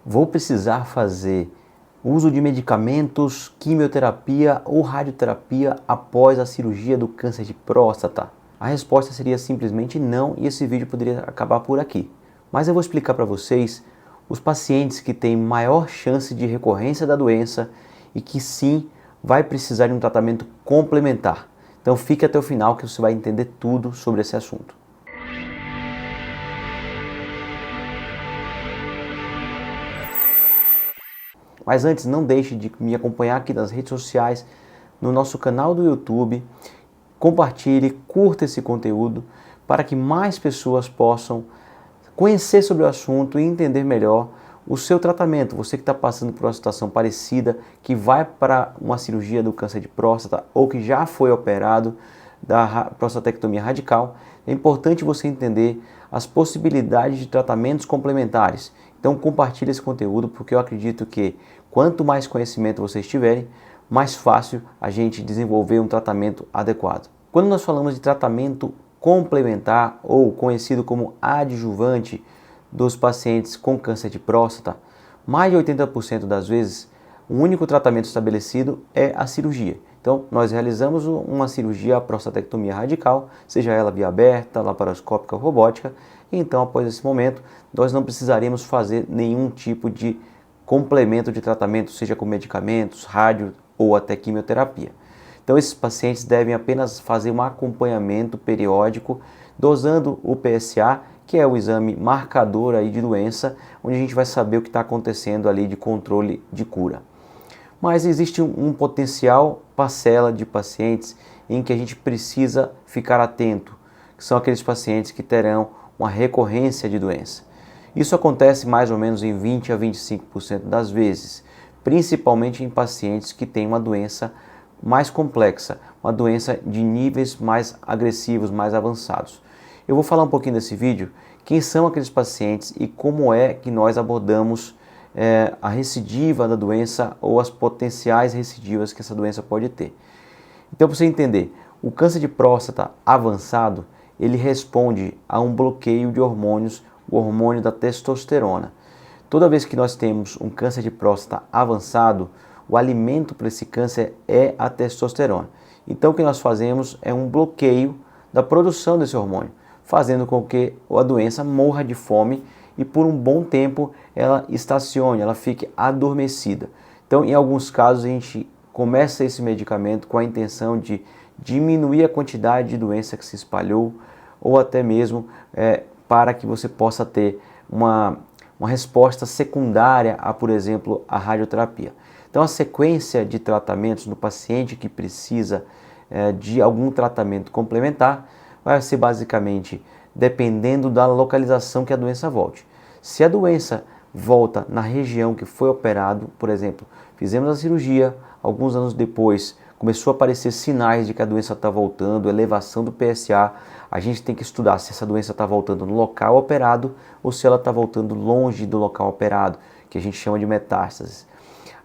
Vou precisar fazer uso de medicamentos, quimioterapia ou radioterapia após a cirurgia do câncer de próstata? A resposta seria simplesmente não, e esse vídeo poderia acabar por aqui. Mas eu vou explicar para vocês os pacientes que têm maior chance de recorrência da doença e que sim vai precisar de um tratamento complementar. Então fique até o final que você vai entender tudo sobre esse assunto. Mas antes, não deixe de me acompanhar aqui nas redes sociais, no nosso canal do YouTube. Compartilhe, curta esse conteúdo para que mais pessoas possam conhecer sobre o assunto e entender melhor o seu tratamento. Você que está passando por uma situação parecida, que vai para uma cirurgia do câncer de próstata ou que já foi operado da prostatectomia radical, é importante você entender as possibilidades de tratamentos complementares. Então compartilhe esse conteúdo, porque eu acredito que quanto mais conhecimento vocês tiverem, mais fácil a gente desenvolver um tratamento adequado. Quando nós falamos de tratamento complementar ou conhecido como adjuvante dos pacientes com câncer de próstata, mais de 80% das vezes o único tratamento estabelecido é a cirurgia. Então, nós realizamos uma cirurgia, a prostatectomia radical, seja ela via aberta, laparoscópica ou robótica, e então, após esse momento, nós não precisaremos fazer nenhum tipo de complemento de tratamento, seja com medicamentos, rádio ou até quimioterapia. Então, esses pacientes devem apenas fazer um acompanhamento periódico, dosando o PSA, que é o exame marcador aí de doença, onde a gente vai saber o que está acontecendo ali de controle de cura. Mas existe um potencial parcela de pacientes em que a gente precisa ficar atento, que são aqueles pacientes que terão uma recorrência de doença. Isso acontece mais ou menos em 20 a 25% das vezes, principalmente em pacientes que têm uma doença mais complexa, uma doença de níveis mais agressivos, mais avançados. Eu vou falar um pouquinho nesse vídeo quem são aqueles pacientes e como é que nós abordamos a recidiva da doença ou as potenciais recidivas que essa doença pode ter. Então, para você entender, o câncer de próstata avançado, ele responde a um bloqueio de hormônios, o hormônio da testosterona. Toda vez que nós temos um câncer de próstata avançado, o alimento para esse câncer é a testosterona. Então, o que nós fazemos é um bloqueio da produção desse hormônio, fazendo com que a doença morra de fome e por um bom tempo ela estacione, ela fique adormecida. Então, em alguns casos, a gente começa esse medicamento com a intenção de diminuir a quantidade de doença que se espalhou ou até mesmo para que você possa ter uma resposta secundária a, por exemplo, a radioterapia. Então, a sequência de tratamentos no paciente que precisa de algum tratamento complementar vai ser basicamente dependendo da localização que a doença volte. Se a doença volta na região que foi operado, por exemplo, fizemos a cirurgia, alguns anos depois começou a aparecer sinais de que a doença está voltando, elevação do PSA, a gente tem que estudar se essa doença está voltando no local operado ou se ela está voltando longe do local operado, que a gente chama de metástases.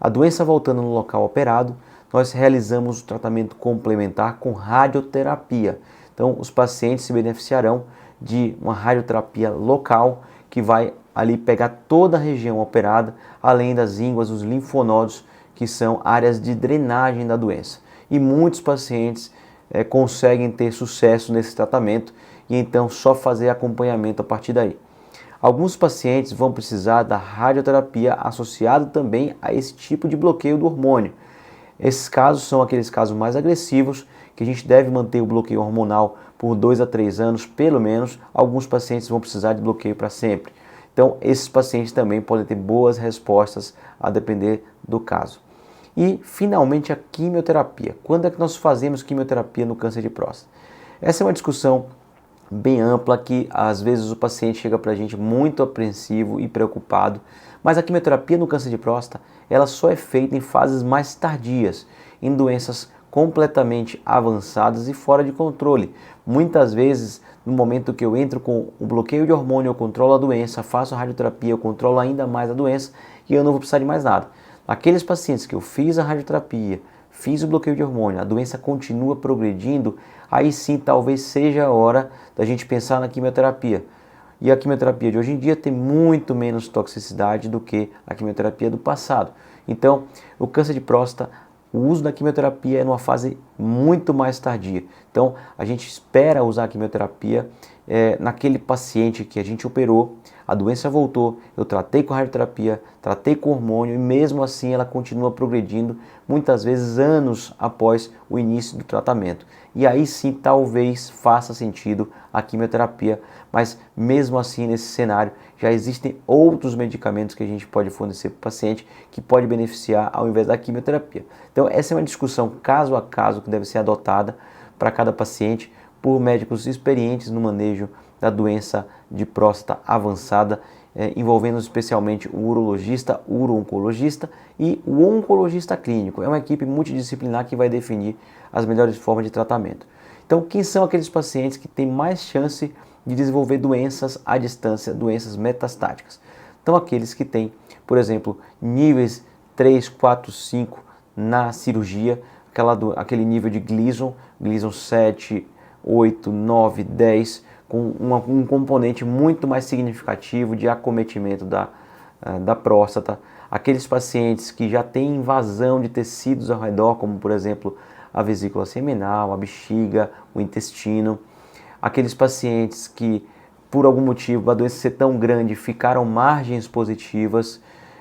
A doença voltando no local operado, nós realizamos o tratamento complementar com radioterapia. Então, os pacientes se beneficiarão de uma radioterapia local que vai ali pegar toda a região operada, além das ínguas, os linfonodos, que são áreas de drenagem da doença. E muitos pacientes conseguem ter sucesso nesse tratamento e então só fazer acompanhamento a partir daí. Alguns pacientes vão precisar da radioterapia associada também a esse tipo de bloqueio do hormônio. Esses casos são aqueles casos mais agressivos, que a gente deve manter o bloqueio hormonal por 2 a 3 anos, pelo menos. Alguns pacientes vão precisar de bloqueio para sempre. Então, esses pacientes também podem ter boas respostas a depender do caso. E, finalmente, a quimioterapia. Quando é que nós fazemos quimioterapia no câncer de próstata? Essa é uma discussão bem ampla que, às vezes, o paciente chega para a gente muito apreensivo e preocupado. Mas a quimioterapia no câncer de próstata, ela só é feita em fases mais tardias, em doenças completamente avançadas e fora de controle. Muitas vezes, no momento que eu entro com o bloqueio de hormônio, eu controlo a doença, faço a radioterapia, eu controlo ainda mais a doença e eu não vou precisar de mais nada. Aqueles pacientes que eu fiz a radioterapia, fiz o bloqueio de hormônio, a doença continua progredindo, aí sim talvez seja a hora da gente pensar na quimioterapia. E a quimioterapia de hoje em dia tem muito menos toxicidade do que a quimioterapia do passado. Então, o câncer de próstata, o uso da quimioterapia é numa fase muito mais tardia. Então, a gente espera usar a quimioterapia naquele paciente que a gente operou, a doença voltou, eu tratei com radioterapia, tratei com hormônio e mesmo assim ela continua progredindo, muitas vezes anos após o início do tratamento. E aí sim talvez faça sentido a quimioterapia, mas mesmo assim nesse cenário já existem outros medicamentos que a gente pode fornecer para o paciente que pode beneficiar ao invés da quimioterapia. Então essa é uma discussão caso a caso que deve ser adotada para cada paciente por médicos experientes no manejo da doença de próstata avançada, envolvendo especialmente o urologista, o uro-oncologista e o oncologista clínico. É uma equipe multidisciplinar que vai definir as melhores formas de tratamento. Então, quem são aqueles pacientes que têm mais chance de desenvolver doenças à distância, doenças metastáticas? Então, aqueles que têm, por exemplo, níveis 3, 4, 5 na cirurgia, aquele nível de Gleason 7, 8, 9, 10, com um componente muito mais significativo de acometimento da próstata. Aqueles pacientes que já têm invasão de tecidos ao redor, como por exemplo a vesícula seminal, a bexiga, o intestino. Aqueles pacientes que, por algum motivo, a doença ser tão grande, ficaram margens positivas.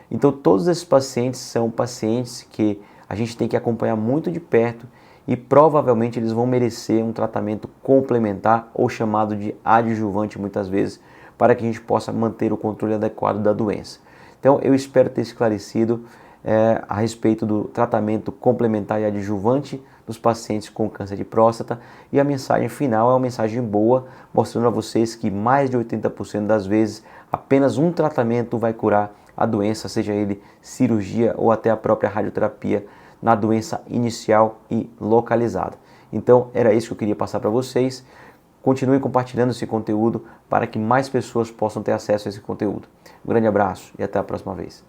Então, todos esses pacientes são pacientes que a gente tem que acompanhar muito de perto e provavelmente eles vão merecer um tratamento complementar ou chamado de adjuvante muitas vezes, para que a gente possa manter o controle adequado da doença. Então, eu espero ter esclarecido a respeito do tratamento complementar e adjuvante dos pacientes com câncer de próstata, e a mensagem final é uma mensagem boa, mostrando a vocês que mais de 80% das vezes apenas um tratamento vai curar a doença, seja ele cirurgia ou até a própria radioterapia, na doença inicial e localizada. Então, era isso que eu queria passar para vocês. Continue compartilhando esse conteúdo para que mais pessoas possam ter acesso a esse conteúdo. Um grande abraço e até a próxima vez.